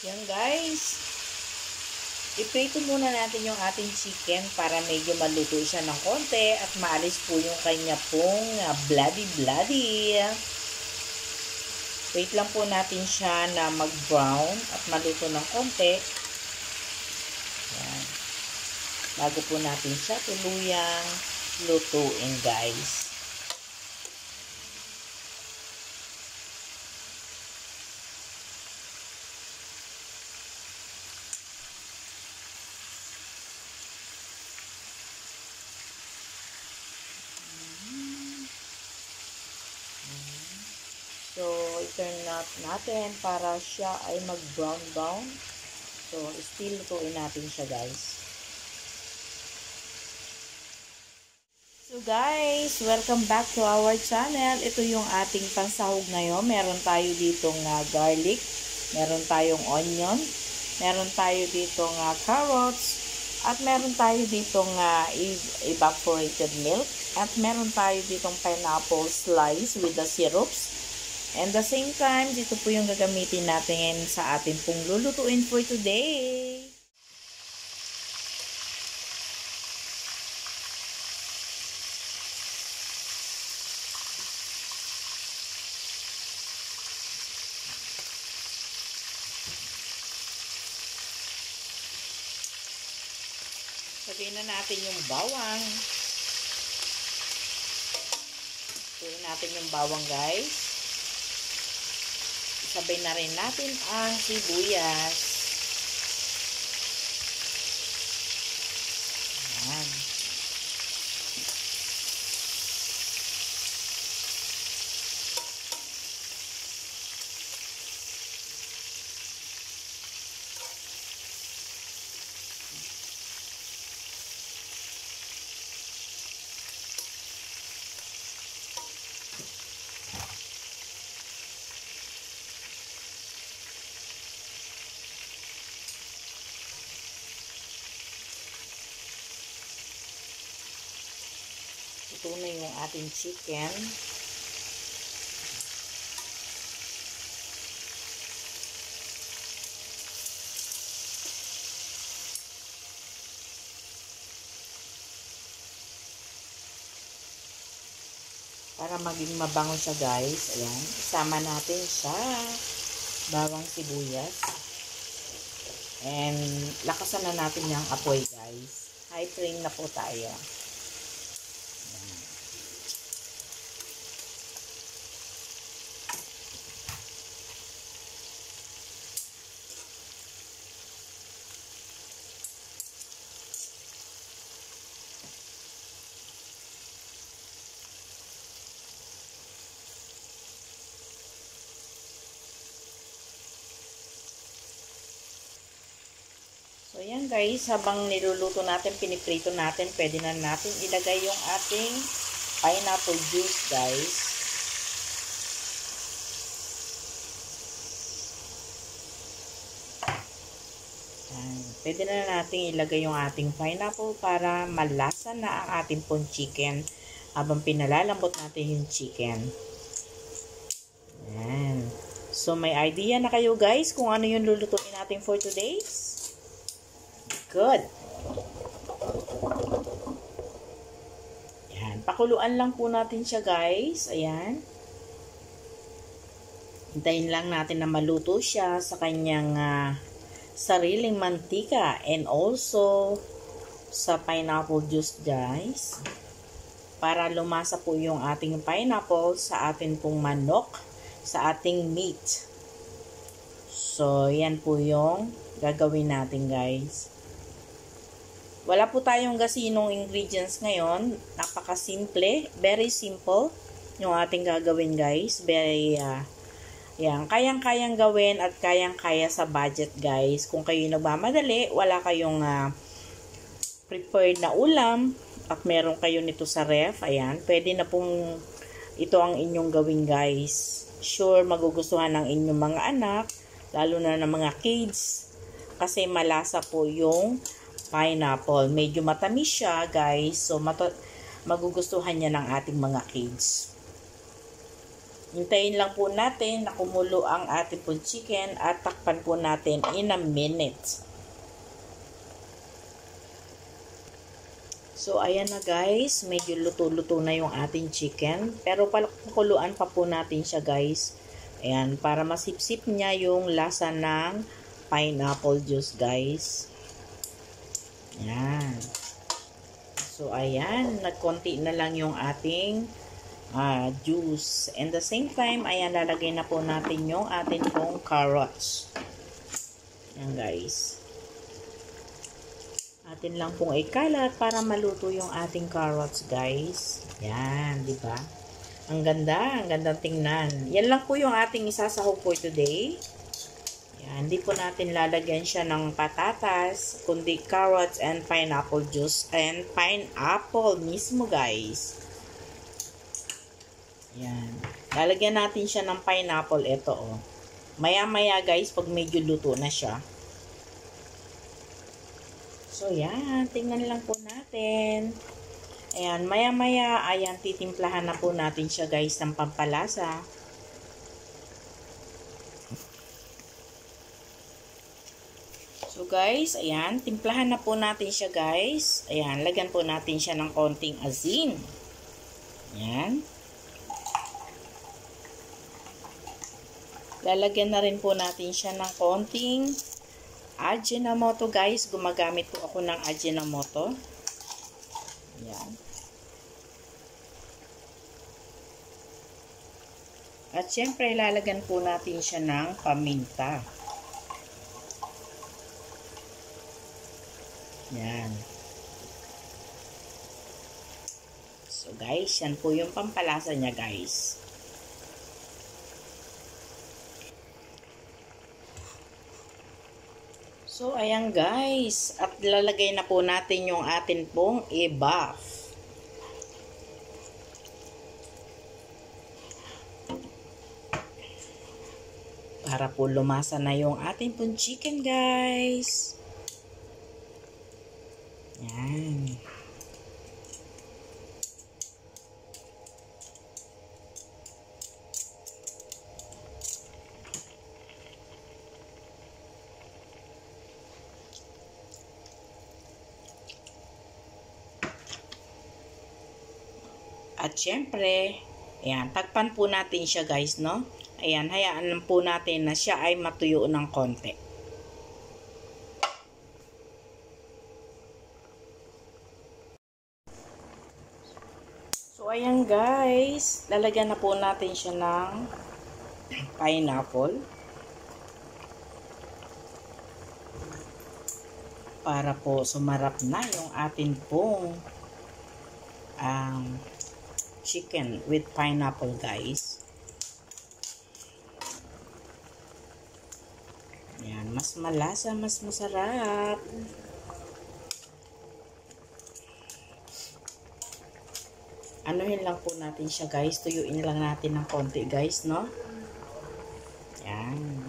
Yan guys. I-prito muna natin yung ating chicken para medyo maluto siya ng konti at maalis po yung kanya pong bloody. Wait lang po natin siya na mag-brown at maluto ng konti. Yan. Bago po natin siya tuluyang lutuin guys. So, i-turn natin para siya ay mag-brown. So, still lutuin natin siya guys. So guys, welcome back to our channel. Ito yung ating pansahog ngayon. Meron tayo ditong garlic, meron tayong onion, meron tayo ditong carrots, at meron tayo ditong evaporated milk, at meron tayo ditong pineapple slice with the syrups. And the same time, dito po yung gagamitin natin sa ating pong lulutuin for today. Lagay na natin yung bawang. Lagay natin yung bawang guys. Isabay na rin natin ang sibuyas. Ayan. Ito na yung ating chicken. Para maging mabango siya guys. Ayan. Isama natin sa bawang sibuyas. And lakasan na natin yung apoy guys. High flame na po tayo. So, yan guys, habang niluluto natin, piniprito natin, pwede na natin ilagay yung ating pineapple juice guys. Yan. Pwede na natin ilagay yung ating pineapple para malasa na ang ating pong chicken habang pinalalambot natin yung chicken. Yan. So, may idea na kayo guys kung ano yung lulutuin natin for today? Good. Ayan. Pakuluan lang po natin siya guys. Ayan. Hintayin lang natin na maluto siya sa kanyang sariling mantika. And also sa pineapple juice guys. Para lumasa po yung ating pineapple sa ating pong manok. Sa ating meat. So, yan po yung gagawin natin guys. Wala po tayong gasinong ingredients ngayon. Napaka-simple. Very simple yung ating gagawin guys. Very, yan. Kayang-kayang gawin at kayang-kaya sa budget guys. Kung kayo nagmamadali, wala kayong prepared na ulam at meron kayo nito sa ref. Ayan. Pwede na pong ito ang inyong gawin guys. Sure, magugustuhan ng inyong mga anak. Lalo na ng mga kids. Kasi malasa po yung pineapple. Medyo matamis siya, guys. So, magugustuhan niya ng ating mga kids. Hintayin lang po natin na kumulo ang ating pong chicken at takpan po natin in a minute. So, ayan na guys. Medyo luto-luto na yung ating chicken. Pero pakuluan pa po natin siya guys. Ayan, para masipsip niya yung lasa ng pineapple juice guys. Ayan. So, ayan. Nagkonti na lang yung ating juice. And the same time, ayan, lalagay na po natin yung ating pong carrots. Ayan guys. Atin lang pong ikalat para maluto yung ating carrots guys. Ayan, di ba? Ang gandang tingnan. Yan lang po yung ating isasahog for today. Ayan, hindi po natin lalagyan siya ng patatas, kundi carrots and pineapple juice and pineapple mismo guys. Yan. Lalagyan natin siya ng pineapple. Ito, oh. Maya-maya, guys, pag medyo luto na siya. So, yan. Tingnan lang po natin. Ayan. Maya-maya, ayan, titimplahan na po natin siya, guys, ng pampalasa. So, guys, ayan. Timplahan na po natin siya, guys. Ayan. Lagyan po natin siya ng konting asin. Ayan. Lalagyan na rin po natin siya ng konting Ajinomoto guys. Gumagamit po ako ng Ajinomoto. Ayan. At syempre, lalagyan po natin siya ng paminta. Ayan. So guys, yan po yung pampalasa niya guys. So, ayan guys. At lalagay na po natin yung atin pong i-buff. Para po lumasa na yung atin pong chicken guys. Ayan. At syempre, ayan, takpan po natin siya guys, no? Ayan, hayaan lang po natin na siya ay matuyo ng konti. So, ayan guys, lalagyan na po natin siya ng pineapple. Para po sumarap na yung atin pong chicken with pineapple guys. Ayan, mas malasa, mas masarap. Anuhin lang po natin siya guys. Tuyuin lang natin ng konti guys, no? Ayan.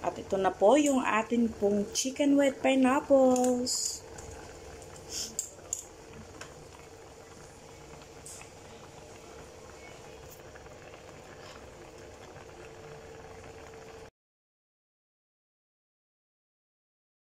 At ito na po yung atin pong chicken with pineapples.